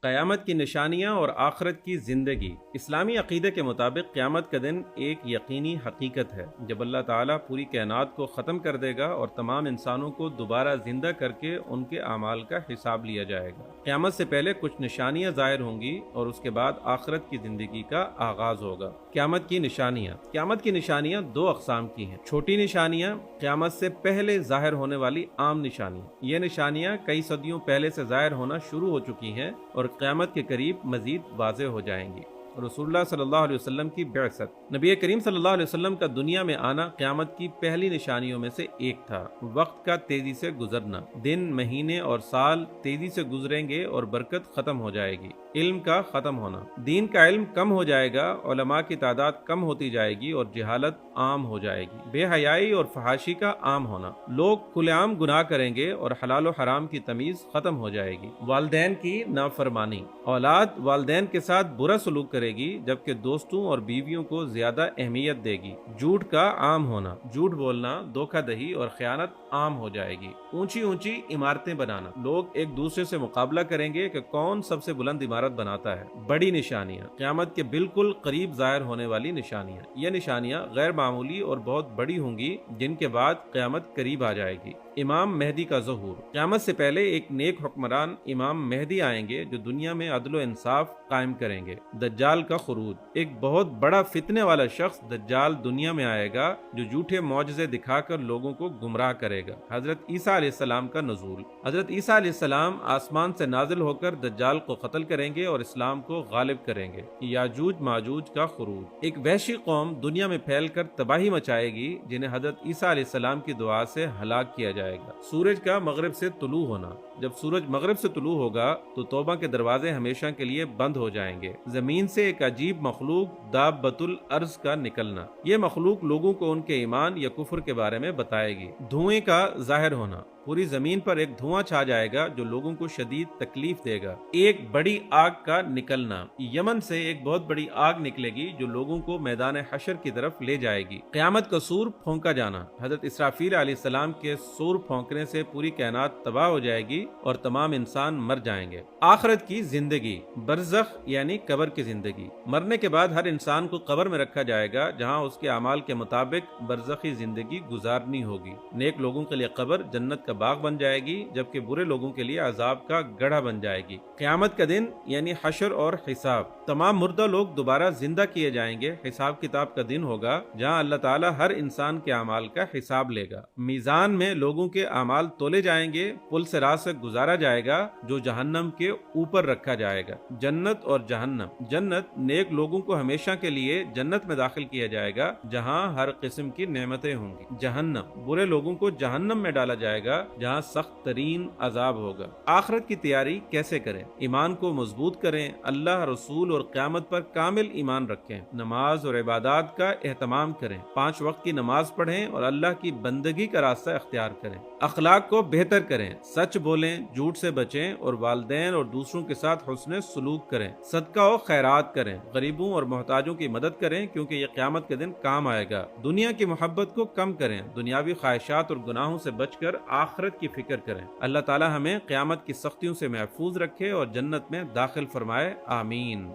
قیامت کی نشانیاں اور آخرت کی زندگی۔ اسلامی عقیدے کے مطابق قیامت کا دن ایک یقینی حقیقت ہے جب اللہ تعالیٰ پوری کائنات کو ختم کر دے گا اور تمام انسانوں کو دوبارہ زندہ کر کے ان کے اعمال کا حساب لیا جائے گا۔ قیامت سے پہلے کچھ نشانیاں ظاہر ہوں گی اور اس کے بعد آخرت کی زندگی کا آغاز ہوگا۔ قیامت کی نشانیاں۔ قیامت کی نشانیاں دو اقسام کی ہیں۔ چھوٹی نشانیاں، قیامت سے پہلے ظاہر ہونے والی عام نشانیاں۔ یہ نشانیاں کئی صدیوں پہلے سے ظاہر ہونا شروع ہو چکی ہیں اور قیامت کے قریب مزید واضح ہو جائیں گی۔ رسول اللہ صلی اللہ علیہ وسلم کی بعثت۔ نبی کریم صلی اللہ علیہ وسلم کا دنیا میں آنا قیامت کی پہلی نشانیوں میں سے ایک تھا۔ وقت کا تیزی سے گزرنا، دن، مہینے اور سال تیزی سے گزریں گے اور برکت ختم ہو جائے گی۔ علم کا ختم ہونا، دین کا علم کم ہو جائے گا، علماء کی تعداد کم ہوتی جائے گی اور جہالت عام ہو جائے گی۔ بے حیائی اور فحاشی کا عام ہونا، لوگ کھلے عام گناہ کریں گے اور حلال و حرام کی تمیز ختم ہو جائے گی۔ والدین کی نافرمانی، اولاد والدین کے ساتھ برا سلوک کرے گی جبکہ دوستوں اور بیویوں کو زیادہ اہمیت دے گی۔ جھوٹ کا عام ہونا، جھوٹ بولنا، دھوکہ دہی اور خیانت عام ہو جائے گی۔ اونچی اونچی عمارتیں بنانا، لوگ ایک دوسرے سے مقابلہ کریں گے کہ کون سب سے بلند عمارت بناتا ہے۔ بڑی نشانیاں، قیامت کے بالکل قریب ظاہر ہونے والی نشانیاں۔ یہ نشانیاں غیر معمولی اور بہت بڑی ہوں گی جن کے بعد قیامت قریب آ جائے گی۔ امام مہدی کا ظہور۔ قیامت سے پہلے ایک نیک حکمران امام مہدی آئیں گے جو دنیا میں عدل و انصاف قائم کریں گے۔ دجال کا خروج، ایک بہت بڑا فتنے والا شخص دجال دنیا میں آئے گا جو جھوٹے معجزے دکھا کر لوگوں کو گمراہ کرے گا۔ حضرت عیسیٰ علیہ السلام کا نزول۔ حضرت عیسیٰ علیہ السلام آسمان سے نازل ہو کر دجال کو قتل کریں گے اور اسلام کو غالب کریں گے۔ یاجوج ماجوج کا خروج، ایک وحشی قوم دنیا میں پھیل کر تباہی مچائے گی جنہیں حضرت عیسیٰ علیہ السلام کی دعا سے ہلاک کیا جائے گا۔ سورج کا مغرب سے طلوع ہونا، جب سورج مغرب سے طلوع ہوگا تو توبہ کے دروازے ہمیشہ کے لیے بند ہو جائیں گے۔ زمین سے ایک عجیب مخلوق دابۃ الارض کا نکلنا، یہ مخلوق لوگوں کو ان کے ایمان یا کفر کے بارے میں بتائے گی۔ دھوئیں کا ظاہر ہونا، پوری زمین پر ایک دھواں چھا جائے گا جو لوگوں کو شدید تکلیف دے گا۔ ایک بڑی آگ کا نکلنا، یمن سے ایک بہت بڑی آگ نکلے گی جو لوگوں کو میدان حشر کی طرف لے جائے گی۔ قیامت کا سور پھونکا جانا، حضرت اسرافیل علیہ السلام کے سور پھونکنے سے پوری کائنات تباہ ہو جائے گی اور تمام انسان مر جائیں گے۔ آخرت کی زندگی، برزخ یعنی قبر کی زندگی۔ مرنے کے بعد ہر انسان کو قبر میں رکھا جائے گا جہاں اس کے اعمال کے مطابق برزخی زندگی گزارنی ہوگی۔ نیک لوگوں کے لیے قبر جنت کا باغ بن جائے گی جبکہ برے لوگوں کے لیے عذاب کا گڑھا بن جائے گی۔ قیامت کا دن یعنی حشر اور حساب، تمام مردہ لوگ دوبارہ زندہ کیے جائیں گے۔ حساب کتاب کا دن ہوگا جہاں اللہ تعالیٰ ہر انسان کے اعمال کا حساب لے گا۔ میزان میں لوگوں کے اعمال تولے جائیں گے، پل صراط سے گزارا جائے گا جو جہنم کے اوپر رکھا جائے گا۔ جنت اور جہنم، جنت نیک لوگوں کو ہمیشہ کے لیے جنت میں داخل کیا جائے گا جہاں ہر قسم کی نعمتیں ہوں گی۔ جہنم، برے لوگوں کو جہنم میں ڈالا جائے گا جہاں سخت ترین عذاب ہوگا۔ آخرت کی تیاری کیسے کریں؟ ایمان کو مضبوط کریں، اللہ، رسول اور قیامت پر کامل ایمان رکھیں، نماز اور عبادات کا اہتمام کریں، 5 وقت کی نماز پڑھیں اور اللہ کی بندگی کا راستہ اختیار کریں۔ اخلاق کو بہتر کریں، سچ بولیں، جھوٹ سے بچیں اور والدین اور دوسروں کے ساتھ حسن سلوک کریں۔ صدقہ و خیرات کریں، غریبوں اور محتاجوں کی مدد کریں کیونکہ یہ قیامت کے دن کام آئے گا۔ دنیا کی محبت کو کم کریں، دنیاوی خواہشات اور گناہوں سے بچ کر آخرت کی فکر کریں۔ اللہ تعالی ہمیں قیامت کی سختیوں سے محفوظ رکھے اور جنت میں داخل فرمائے، آمین۔